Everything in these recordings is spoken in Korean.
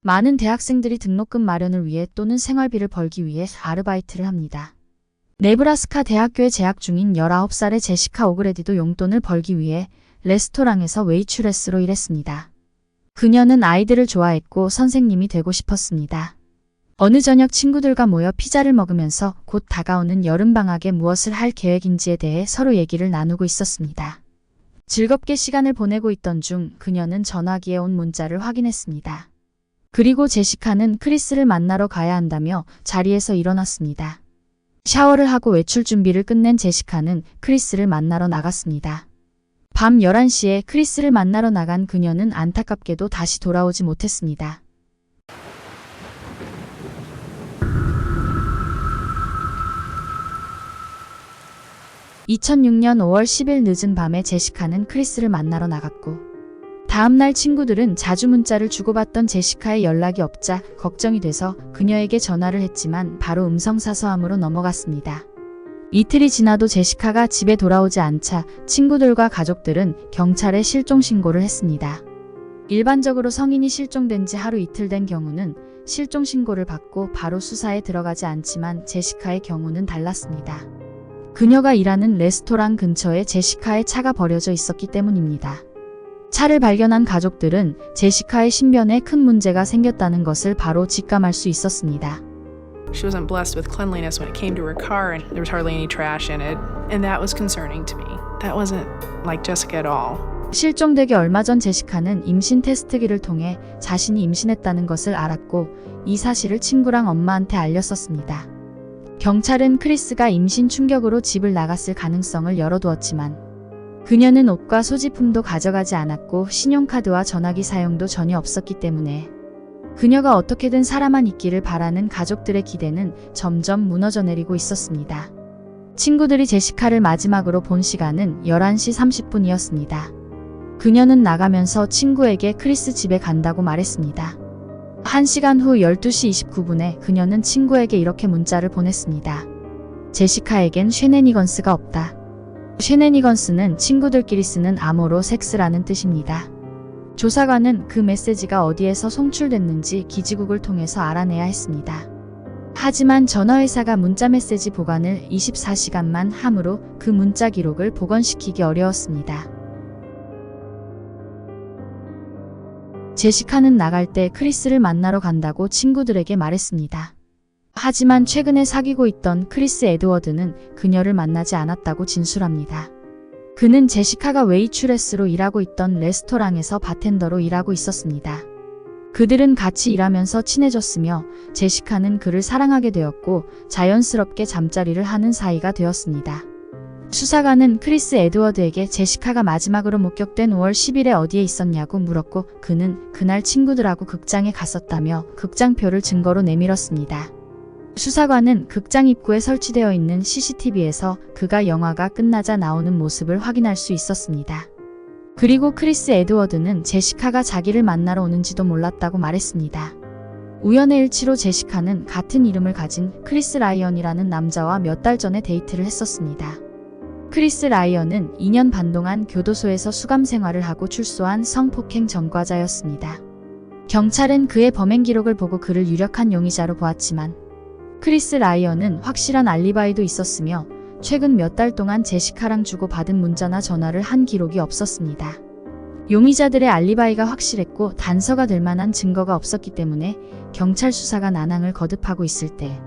많은 대학생들이 등록금 마련을 위해 또는 생활비를 벌기 위해 아르바이트를 합니다. 네브라스카 대학교에 재학 중인 19살의 제시카 오그레디도 용돈을 벌기 위해 레스토랑에서 웨이트레스로 일했습니다. 그녀는 아이들을 좋아했고 선생님이 되고 싶었습니다. 어느 저녁 친구들과 모여 피자를 먹으면서 곧 다가오는 여름방학에 무엇을 할 계획인지에 대해 서로 얘기를 나누고 있었습니다. 즐겁게 시간을 보내고 있던 중 그녀는 전화기에 온 문자를 확인했습니다. 그리고 제시카는 크리스를 만나러 가야 한다며 자리에서 일어났습니다. 샤워를 하고 외출 준비를 끝낸 제시카는 크리스를 만나러 나갔습니다. 밤 11시에 크리스를 만나러 나간 그녀는 안타깝게도 다시 돌아오지 못했습니다. (2006년 5월 10일) 늦은 밤에 제시카는 크리스를 만나러 나갔고 다음날 친구들은 자주 문자를 주고받던 제시카의 연락이 없자 걱정이 돼서 그녀에게 전화를 했지만 바로 음성사서함으로 넘어갔습니다. 이틀이 지나도 제시카가 집에 돌아오지 않자 친구들과 가족들은 경찰에 실종 신고를 했습니다. 일반적으로 성인이 실종된 지 하루 이틀 된 경우는 실종 신고를 받고 바로 수사에 들어가지 않지만 제시카의 경우는 달랐습니다. 그녀가 일하는 레스토랑 근처에 제시카의 차가 버려져 있었기 때문입니다. 차를 발견한 가족들은 제시카의 신변에 큰 문제가 생겼다는 것을 바로 직감할 수 있었습니다. She wasn't blessed with cleanliness when it came to her car, and there was hardly any trash in it, and that was concerning to me. That wasn't like Jessica at all. 실종되기 얼마 전 제시카는 임신 테스트기를 통해 자신이 임신했다는 것을 알았고 이 사실을 친구랑 엄마한테 알렸었습니다. 경찰은 크리스가 임신 충격으로 집을 나갔을 가능성을 열어두었지만 그녀는 옷과 소지품도 가져가지 않았고 신용카드와 전화기 사용도 전혀 없었기 때문에 그녀가 어떻게든 살아만 있기를 바라는 가족들의 기대는 점점 무너져 내리고 있었습니다. 친구들이 제시카를 마지막으로 본 시간은 11시 30분이었습니다. 그녀는 나가면서 친구에게 크리스 집에 간다고 말했습니다. 1시간 후 12시 29분에 그녀는 친구에게 이렇게 문자를 보냈습니다. 제시카에겐 쉐네니건스가 없다. 쉐네니건스는 친구들끼리 쓰는 암호로 섹스라는 뜻입니다. 조사관은 그 메시지가 어디에서 송출됐는지 기지국을 통해서 알아내야 했습니다. 하지만 전화회사가 문자메시지 보관을 24시간만 하므로 그 문자 기록을 복원시키기 어려웠습니다. 제시카는 나갈 때 크리스를 만나러 간다고 친구들에게 말했습니다. 하지만 최근에 사귀고 있던 크리스 에드워드는 그녀를 만나지 않았다고 진술합니다. 그는 제시카가 웨이트레스로 일하고 있던 레스토랑에서 바텐더로 일하고 있었습니다. 그들은 같이 일하면서 친해졌으며 제시카는 그를 사랑하게 되었고 자연스럽게 잠자리를 하는 사이가 되었습니다. 수사관은 크리스 에드워드에게 제시카가 마지막으로 목격된 5월 10일에 어디에 있었냐고 물었고 그는 그날 친구들하고 극장에 갔었다며 극장표를 증거로 내밀었습니다. 수사관은 극장 입구에 설치되어 있는 CCTV에서 그가 영화가 끝나자 나오는 모습을 확인할 수 있었습니다. 그리고 크리스 에드워드는 제시카가 자기를 만나러 오는지도 몰랐다고 말했습니다. 우연의 일치로 제시카는 같은 이름을 가진 크리스 라이언이라는 남자와 몇 달 전에 데이트를 했었습니다. 크리스 라이언은 2년 반 동안 교도소에서 수감 생활을 하고 출소한 성폭행 전과자였습니다. 경찰은 그의 범행 기록을 보고 그를 유력한 용의자로 보았지만 크리스 라이언은 확실한 알리바이도 있었으며 최근 몇 달 동안 제시카랑 주고받은 문자나 전화를 한 기록이 없었습니다. 용의자들의 알리바이가 확실했고 단서가 될 만한 증거가 없었기 때문에 경찰 수사가 난항을 거듭하고 있을 때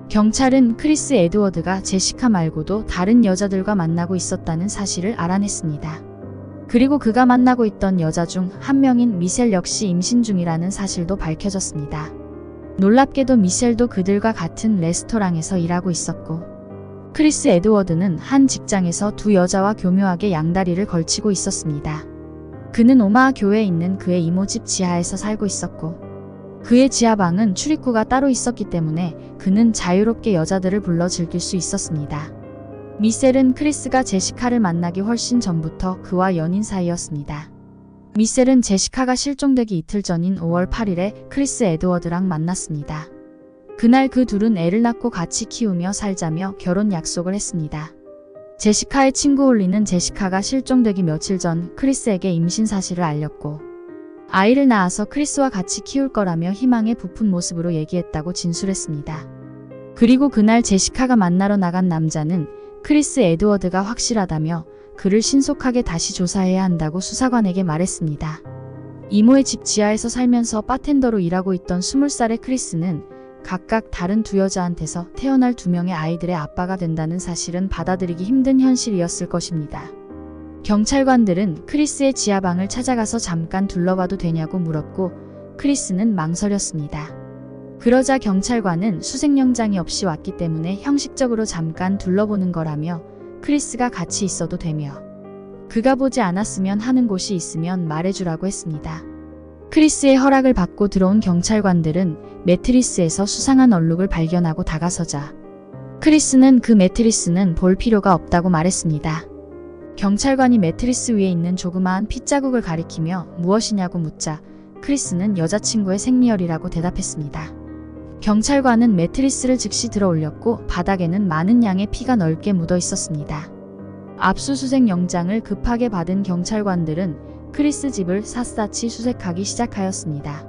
경찰은 크리스 에드워드가 제시카 말고도 다른 여자들과 만나고 있었다는 사실을 알아냈습니다. 그리고 그가 만나고 있던 여자 중 한 명인 미셸 역시 임신 중이라는 사실도 밝혀졌습니다. 놀랍게도 미셸도 그들과 같은 레스토랑에서 일하고 있었고 크리스 에드워드는 한 직장에서 두 여자와 교묘하게 양다리를 걸치고 있었습니다. 그는 오마하 교회에 있는 그의 이모집 지하에서 살고 있었고 그의 지하방은 출입구가 따로 있었기 때문에 그는 자유롭게 여자들을 불러 즐길 수 있었습니다. 미셸은 크리스가 제시카를 만나기 훨씬 전부터 그와 연인 사이였습니다. 미셸은 제시카가 실종되기 이틀 전인 5월 8일에 크리스 에드워드랑 만났습니다. 그날 그 둘은 애를 낳고 같이 키우며 살자며 결혼 약속을 했습니다. 제시카의 친구 홀리는 제시카가 실종되기 며칠 전 크리스에게 임신 사실을 알렸고 아이를 낳아서 크리스와 같이 키울 거라며 희망에 부푼 모습으로 얘기했다고 진술했습니다. 그리고 그날 제시카가 만나러 나간 남자는 크리스 에드워드가 확실하다며 그를 신속하게 다시 조사해야 한다고 수사관에게 말했습니다. 이모의 집 지하에서 살면서 바텐더로 일하고 있던 20살의 크리스는 각각 다른 두 여자한테서 태어날 2명의 아이들의 아빠가 된다는 사실은 받아들이기 힘든 현실이었을 것입니다. 경찰관들은 크리스의 지하방을 찾아가서 잠깐 둘러봐도 되냐고 물었고 크리스는 망설였습니다. 그러자 경찰관은 수색영장이 없이 왔기 때문에 형식적으로 잠깐 둘러보는 거라며 크리스가 같이 있어도 되며 그가 보지 않았으면 하는 곳이 있으면 말해주라고 했습니다. 크리스의 허락을 받고 들어온 경찰관들은 매트리스에서 수상한 얼룩을 발견하고 다가서자 크리스는 그 매트리스는 볼 필요가 없다고 말했습니다. 경찰관이 매트리스 위에 있는 조그마한 핏자국을 가리키며 무엇이냐고 묻자 크리스는 여자친구의 생리혈이라고 대답했습니다. 경찰관은 매트리스를 즉시 들어 올렸고 바닥에는 많은 양의 피가 넓게 묻어 있었습니다. 압수수색 영장을 급하게 받은 경찰관들은 크리스 집을 샅샅이 수색하기 시작하였습니다.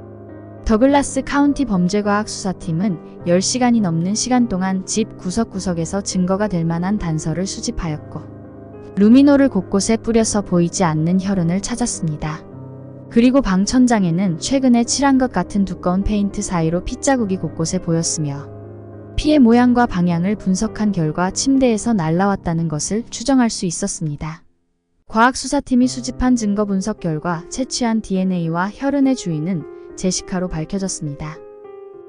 더글라스 카운티 범죄과학 수사팀은 10시간이 넘는 시간 동안 집 구석구석에서 증거가 될 만한 단서를 수집하였고 루미노를 곳곳에 뿌려서 보이지 않는 혈흔을 찾았습니다. 그리고 방 천장에는 최근에 칠한 것 같은 두꺼운 페인트 사이로 핏자국이 곳곳에 보였으며 피의 모양과 방향을 분석한 결과 침대에서 날라왔다는 것을 추정할 수 있었습니다. 과학수사팀이 수집한 증거 분석 결과 채취한 DNA와 혈흔의 주인은 제시카로 밝혀졌습니다.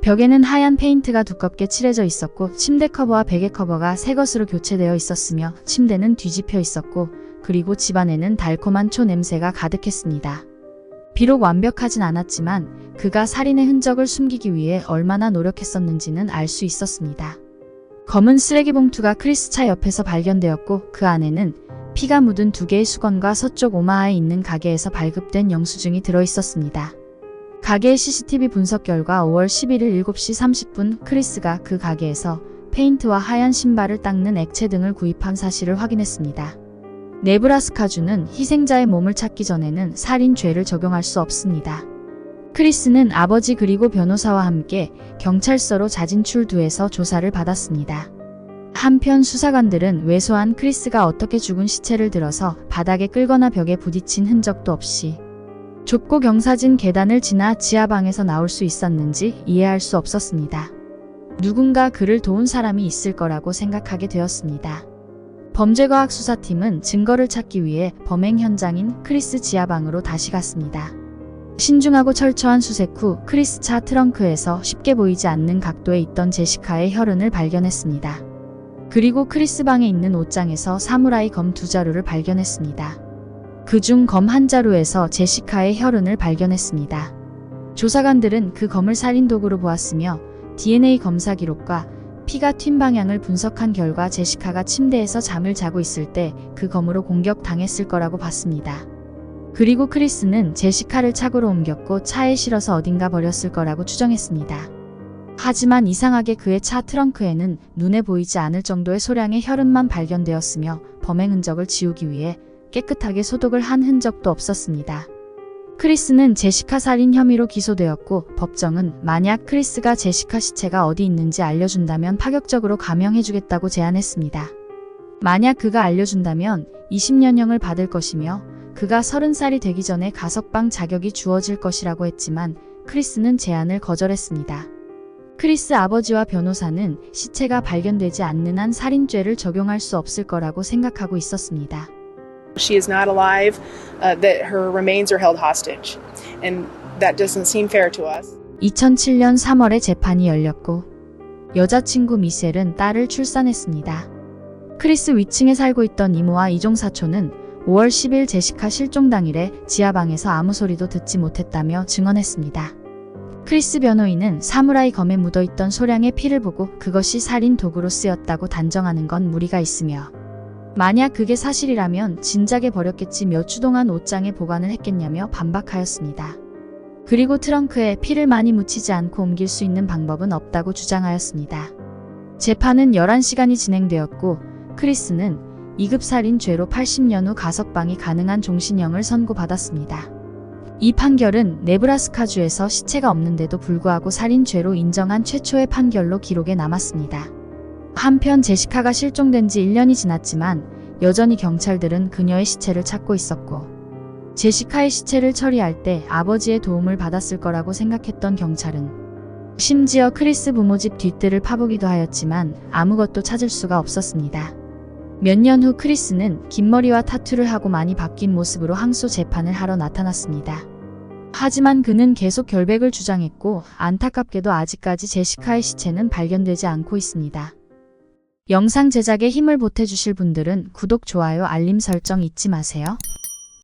벽에는 하얀 페인트가 두껍게 칠해져 있었고 침대 커버와 베개 커버가 새 것으로 교체되어 있었으며 침대는 뒤집혀 있었고 그리고 집안에는 달콤한 초 냄새가 가득했습니다. 비록 완벽하진 않았지만 그가 살인의 흔적을 숨기기 위해 얼마나 노력했었는지는 알 수 있었습니다. 검은 쓰레기 봉투가 크리스 차 옆에서 발견되었고 그 안에는 피가 묻은 2개의 수건과 서쪽 오마하에 있는 가게에서 발급된 영수증이 들어있었습니다. 가게의 CCTV 분석 결과 5월 11일 7시 30분 크리스가 그 가게에서 페인트와 하얀 신발을 닦는 액체 등을 구입한 사실을 확인했습니다. 네브라스카주는 희생자의 몸을 찾기 전에는 살인죄를 적용할 수 없습니다. 크리스는 아버지 그리고 변호사와 함께 경찰서로 자진출두해서 조사를 받았습니다. 한편 수사관들은 왜소한 크리스가 어떻게 죽은 시체를 들어서 바닥에 끌거나 벽에 부딪힌 흔적도 없이 좁고 경사진 계단을 지나 지하방에서 나올 수 있었는지 이해할 수 없었습니다. 누군가 그를 도운 사람이 있을 거라고 생각하게 되었습니다. 범죄과학 수사팀은 증거를 찾기 위해 범행 현장인 크리스 지하방으로 다시 갔습니다. 신중하고 철저한 수색 후 크리스 차 트렁크에서 쉽게 보이지 않는 각도에 있던 제시카의 혈흔을 발견했습니다. 그리고 크리스 방에 있는 옷장에서 사무라이 검 2자루를 발견했습니다. 그중 검 1자루에서 제시카의 혈흔을 발견했습니다. 조사관들은 그 검을 살인도구로 보았으며 DNA 검사 기록과 피가 튄 방향을 분석한 결과 제시카가 침대에서 잠을 자고 있을 때 그 검으로 공격당했을 거라고 봤습니다. 그리고 크리스는 제시카를 차고로 옮겼고 차에 실어서 어딘가 버렸을 거라고 추정했습니다. 하지만 이상하게 그의 차 트렁크에는 눈에 보이지 않을 정도의 소량의 혈흔만 발견되었으며 범행 흔적을 지우기 위해 깨끗하게 소독을 한 흔적도 없었습니다. 크리스는 제시카 살인 혐의로 기소되었고 법정은 만약 크리스가 제시카 시체가 어디 있는지 알려준다면 파격적으로 감형해주겠다고 제안했습니다. 만약 그가 알려준다면 20년형을 받을 것이며 그가 30살이 되기 전에 가석방 자격이 주어질 것이라고 했지만 크리스는 제안을 거절했습니다. 크리스 아버지와 변호사는 시체가 발견되지 않는 한 살인죄를 적용할 수 없을 거라고 생각하고 있었습니다. She is not alive, that her remains are held hostage. And that doesn't seem fair to us. 2007년 3월에 재판이 열렸고 여자친구 미셸은 딸을 출산했습니다. 크리스 위층에 살고 있던 이모와 이종사촌은 5월 10일 제시카 실종 당일에 지하방에서 아무 소리도 듣지 못했다며 증언했습니다. 크리스 변호인은 사무라이 검에 묻어있던 소량의 피를 보고 그것이 살인 도구로 쓰였다고 단정하는 건 무리가 있으며 만약 그게 사실이라면 진작에 버렸겠지 몇 주 동안 옷장에 보관을 했겠냐며 반박하였습니다. 그리고 트렁크에 피를 많이 묻히지 않고 옮길 수 있는 방법은 없다고 주장하였습니다. 재판은 11시간이 진행되었고 크리스는 2급 살인 죄로 80년 후 가석방이 가능한 종신형을 선고받았습니다. 이 판결은 네브라스카주에서 시체가 없는데도 불구하고 살인죄로 인정한 최초의 판결로 기록에 남았습니다. 한편 제시카가 실종된 지 1년이 지났지만 여전히 경찰들은 그녀의 시체를 찾고 있었고, 제시카의 시체를 처리할 때 아버지의 도움을 받았을 거라고 생각했던 경찰은 심지어 크리스 부모 집 뒷뜰을 파보기도 하였지만 아무것도 찾을 수가 없었습니다. 몇 년 후 크리스는 긴 머리와 타투를 하고 많이 바뀐 모습으로 항소 재판을 하러 나타났습니다. 하지만 그는 계속 결백을 주장했고 안타깝게도 아직까지 제시카의 시체는 발견되지 않고 있습니다. 영상 제작에 힘을 보태주실 분들은 구독, 좋아요, 알림 설정 잊지 마세요.